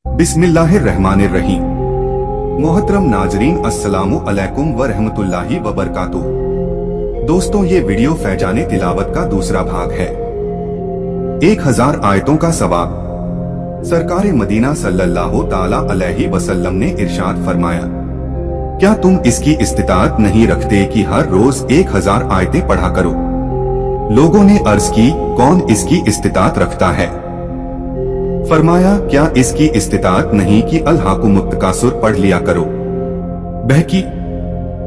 बिस्मिल्लाहिर्रहमानिर्रहीम। मोहतरम नाजरीन, अस्सलामु अलैकुम व रहमतुल्लाहि व बरकातुहू। दोस्तों, ये वीडियो फैजाने तिलावत का दूसरा भाग है। 1000 आयतों का सवाब। सरकार मदीना सल्लल्लाहु ताला अलैहि वसल्लम ने इरशाद फरमाया, क्या तुम इसकी इस्तिताअत नहीं रखते कि हर रोज 1000 आयतें पढ़ा करो? लोगों ने अर्ज की, कौन इसकी इस्तिताअत रखता है? फरमाया, क्या इसकी इस्तिताअत नहीं कि अल्हाकुमुत तकासुर पढ़ लिया करो। बहकी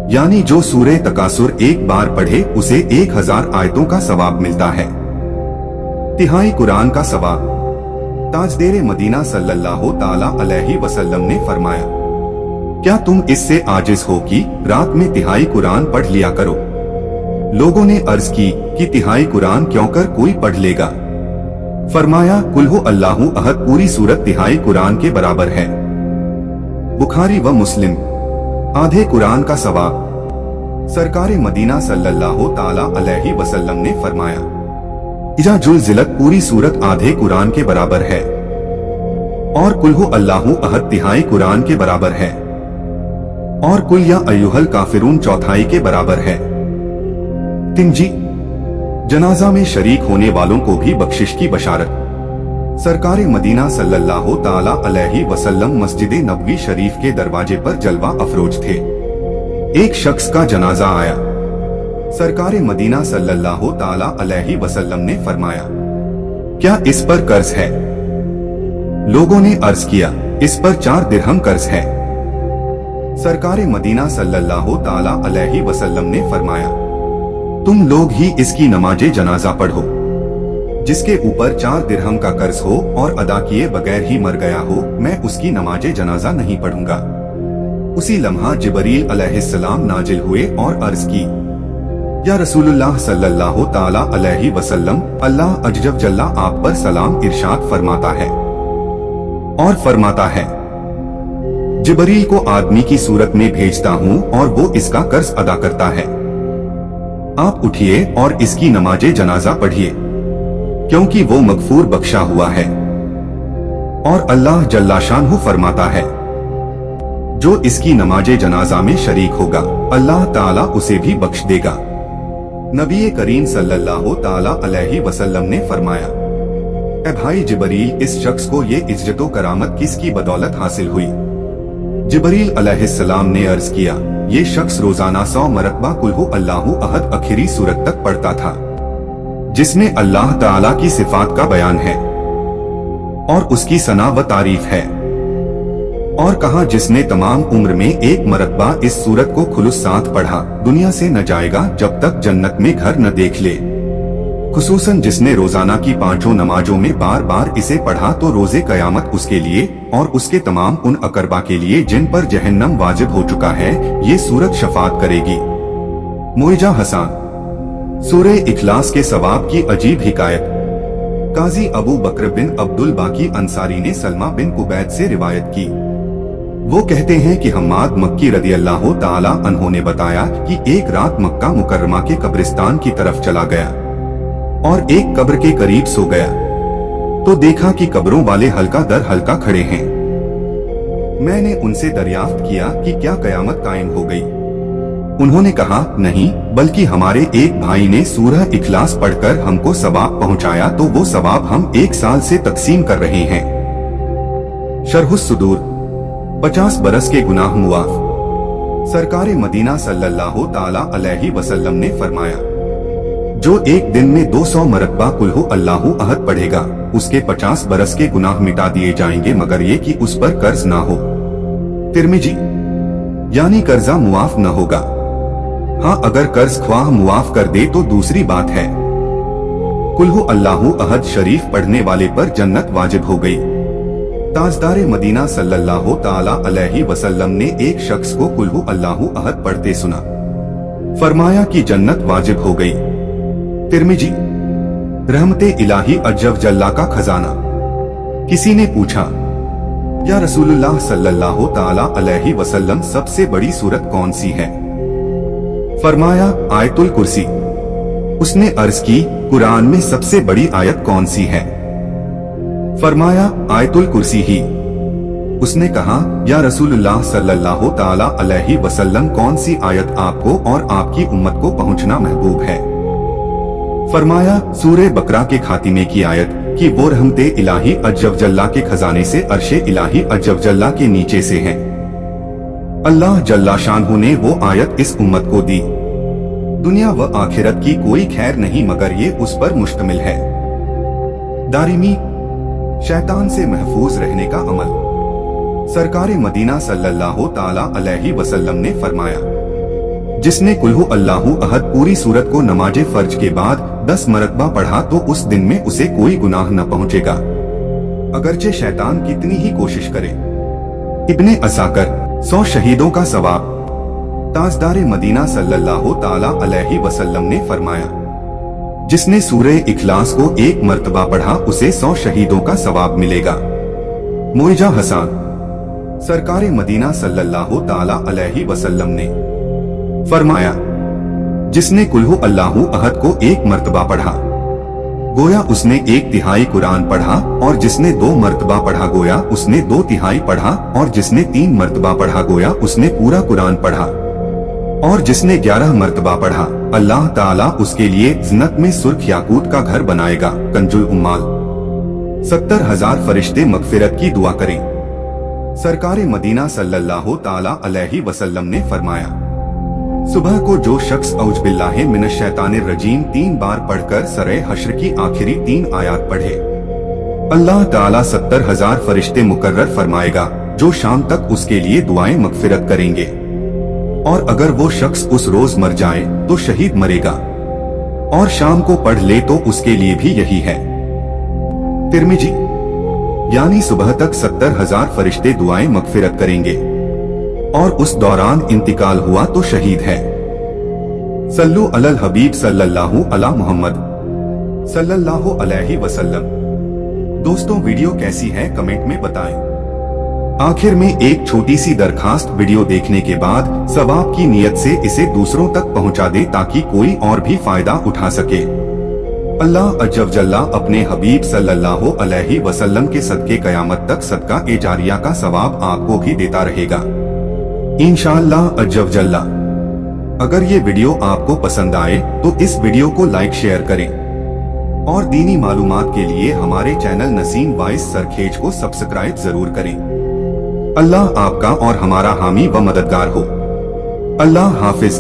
यानी जो सूरह तकासुर एक बार पढ़े उसे 1000 आयतों का सवाब मिलता है। तिहाई कुरान का सवाब। ताजदेर मदीना सल्लल्लाहु ताला अलैहि वसल्लम ने फरमाया, क्या तुम इससे आजिज हो कि रात में तिहाई कुरान पढ़ लिया करो? लोगों ने अर्ज की कि तिहाई कुरान क्यों कर कोई पढ़ लेगा? फरमाया, कुल हु अल्लाहु अहद पूरी सूरत तिहाई कुरान के बराबर है। बुखारी व मुस्लिम। आधे कुरान का सवाब। सरकार मदीना सल्लल्लाहु ताला अलैहि वसल्लम ने फरमाया, इजा जुल जिलत पूरी सूरत आधे कुरान के बराबर है और कुल हु अल्लाहु अहद तिहाई कुरान के बराबर है और कुल या अय्युहल काफिरून चौथाई के बराबर है। तिंजी। जनाजा में शरीक होने वालों को भी बख्शिश की बशारत। सरकार मदीना सल्लल्लाहु ताला अलैहि वसल्लम मस्जिद नबवी शरीफ के दरवाजे पर जलवा अफरोज थे। एक शख्स का जनाजा आया। सरकार मदीना सल्लल्लाहु ताला अलैहि वसल्लम ने फरमाया, क्या इस पर कर्ज है? लोगों ने अर्ज किया, इस पर 4 दिरहम कर्ज है। सरकार मदीना सल्लल्लाहु ताला अलैहि वसल्लम ने फरमाया, तुम लोग ही इसकी नमाजे जनाजा पढ़ो। जिसके ऊपर 4 दिरहम का कर्ज हो और अदा किए बगैर ही मर गया हो, मैं उसकी नमाजे जनाजा नहीं पढ़ूंगा। उसी लम्हा जिबरील अलैहिस्सलाम नाजिल हुए और अर्ज की, या रसूलुल्लाह सल्लल्लाहु ताला अलैहि वसल्लम, अल्लाह अजजब जल्ला आप पर सलाम इरशाद फरमाता है और फरमाता है, जिबरील को आदमी की सूरत में भेजता हूँ और वो इसका कर्ज अदा करता है। आप उठिए और इसकी नमाजे जनाजा पढ़िए, क्योंकि वो मगफूर बख्शा हुआ है। और अल्लाह जल्ला शानहु फरमाता है, जो इसकी नमाजे जनाजा में शरीक होगा, अल्लाह ताला उसे भी बख्श देगा। नबी करीम सल्लल्लाहु ताला अलैहि वसल्लम ने फरमाया, ए भाई जिबरील, इस शख्स को ये इज्जतो करामत किसकी बदौलत हासिल हुई? जिबरील अलैहिस्सलाम ने अर्ज किया, ये शख्स रोजाना 100 मरतबा कुल हु अल्लाहु अहद आखिरी सूरत तक पढ़ता था, जिसमें अल्लाह ताला की सिफात का बयान है और उसकी सना व तारीफ है। और कहा, जिसने तमाम उम्र में 1 मरतबा इस सूरत को खुलूस साथ पढ़ा, दुनिया से न जाएगा जब तक जन्नत में घर न देख ले। खुसूसन जिसने रोजाना की 5 नमाजों में बार बार इसे पढ़ा तो रोजे कयामत उसके लिए और उसके तमाम उन अकरबा के लिए जिन पर जहन्नम वाजिब हो चुका है, ये सूरत शफात करेगी। मोइजा हसान। सूरह इखलास के सवाब की अजीब हिकायत। काजी अबू बकर बिन अब्दुल बाकी अंसारी ने सलमा बिन कुबैद से रिवायत की। वो कहते हैं कि हम्माद मक्की रदियल्लाहु ताला अन्हु ने बताया कि एक रात मक्का मुकर्रमा के कब्रिस्तान की तरफ चला गया और एक कब्र के करीब सो गया तो देखा कि कब्रों वाले हल्का दर हल्का खड़े हैं। मैंने उनसे दरियाफ्त किया कि क्या कयामत कायम हो गई? उन्होंने कहा, नहीं, बल्कि हमारे एक भाई ने सूरह इखलास पढ़कर हमको सवाब पहुंचाया तो वो सवाब हम 1 साल से तकसीम कर रहे हैं। शरहुस सुदूर। 50 बरस के गुनाह मुआफ। सरकार मदीना सल्लल्लाहु ताला अलैहि वसल्लम ने फरमाया, जो एक दिन में 200 मरतबा कुल हु अल्लाहु अहद पढ़ेगा, उसके 50 बरस के गुनाह मिटा दिए जाएंगे मगर ये कि उस पर कर्ज ना हो। तिरमिजी। यानी कर्जा मुआफ न होगा। हाँ, अगर कर्ज ख्वाह मुआफ कर दे तो दूसरी बात है। कुल हु अल्लाहु अहद शरीफ पढ़ने वाले पर जन्नत वाजिब हो गई। ताजदार मदीना सल्लल्लाहु ताला अलैहि वसल्लम ने एक शख्स को कुल हु अल्लाहु अहद पढ़ते सुना। फरमाया कि जन्नत वाजिब हो गई। तिरमिजी। रहमते इलाही अज्जव जल्ला का खजाना। किसी ने पूछा, या रसूलुल्लाह सल्लल्लाहु ताला अलैहि वसल्लम, सबसे बड़ी सूरत कौन सी है? फरमाया, आयतुल कुर्सी। उसने अर्ज की, कुरान में सबसे बड़ी आयत कौन सी है? फरमाया, आयतुल कुर्सी ही। उसने कहा, या रसूलुल्लाह सल्लल्लाहु ताला अलैहि वसल्लम, कौन सी आयत आपको और आपकी उम्मत को पहुंचना महबूब है? फरमाया, सूरे बकरा के खातिमे की आयत कि वो रहमते इलाही अज्जवजल्ला के खजाने से अर्शे इलाही अज्जवजल्ला के नीचे से हैं। अल्लाह जल्ला शानहू ने वो आयत इस उम्मत को दी। दुनिया व आखिरत की कोई खैर नहीं मगर ये उस पर मुश्तमिल है। दारिमी, शैतान से महफूज रहने का अमल। सरकारे मदीना सल्लल्लाहु ताला अलैहि वसल्लम ने फरमाया, जिसने कुल्हु अल्लाहु अहद पूरी सूरत को नमाजे फर्ज के बाद 10 मरतबा पढ़ा तो उस दिन में उसे कोई गुनाह न पहुंचेगा, अगरचे शैतान कितनी ही कोशिश करे। इब्ने असाकर, 100 शहीदों का सवाब। ताजदारे मदीना सल्लल्लाहु ताला अलैहि वसल्लम ने फरमाया, जिसने सूरे इखलास को 1 मरतबा पढ़ा उसे 100 शहीदों का सवाब मिलेगा। मोइजा हसान, सरकारे मदीना सल्लल्लाहु ताला अलैहि वसल्लम ने फरमाया, जिसने कुल्हु अल्लाहु अहद को 1 मरतबा पढ़ा गोया उसने 1/3 कुरान पढ़ा, और जिसने 2 मरतबा पढ़ा गोया उसने 2/3 पढ़ा, और जिसने 3 मरतबा पढ़ा गोया उसने पूरा कुरान पढ़ा, और जिसने 11 मरतबा पढ़ा अल्लाह ताला उसके लिए जन्नत में सुर्ख याकूत का घर बनाएगा। कंजुल उम्माल। 70,000 फरिश्ते मगफिरत की दुआ करें। सरकारे मदीना सल्लल्लाहु ताला अलैहि वसल्लम ने फरमाया, सुबह को जो शख्स औज बिल्लाहि मिनश शैतानिर रजीम 3 बार पढ़कर सरे हश्र की आखिरी 3 आयत पढ़े, अल्लाह ताला 70,000 फरिश्ते मुकर्रर फरमाएगा जो शाम तक उसके लिए दुआएं मगफिरत करेंगे। और अगर वो शख्स उस रोज मर जाए तो शहीद मरेगा, और शाम को पढ़ ले तो उसके लिए भी यही है। तिर्मिजी, यानी सुबह तक 70,000 फरिश्ते दुआएं मगफिरत करेंगे, और उस दौरान इंतकाल हुआ तो शहीद है। सल्लु अलल हबीब सल्लल्लाहु अला मुहम्मद सल्लल्लाहु अलैहि वसल्लम। दोस्तों, वीडियो कैसी है कमेंट में बताएं। आखिर में एक छोटी सी दरखास्त, वीडियो देखने के बाद सवाब की नियत से इसे दूसरों तक पहुंचा दे ताकि कोई और भी फायदा उठा सके। अल्लाह अज्जवजल्ला अपने हबीब सल्लल्लाहु अलैहि वसल्लम के सदके कयामत तक सदका ए जारिया का सवाब आपको भी देता रहेगा इंशाअल्लाह अज्जवजल्ला। अगर ये वीडियो आपको पसंद आए तो इस वीडियो को लाइक शेयर करें, और दीनी मालूमात के लिए हमारे चैनल नसीम वॉइस सरखेज को सब्सक्राइब जरूर करें। अल्लाह आपका और हमारा हामी व मददगार हो। अल्लाह हाफिज।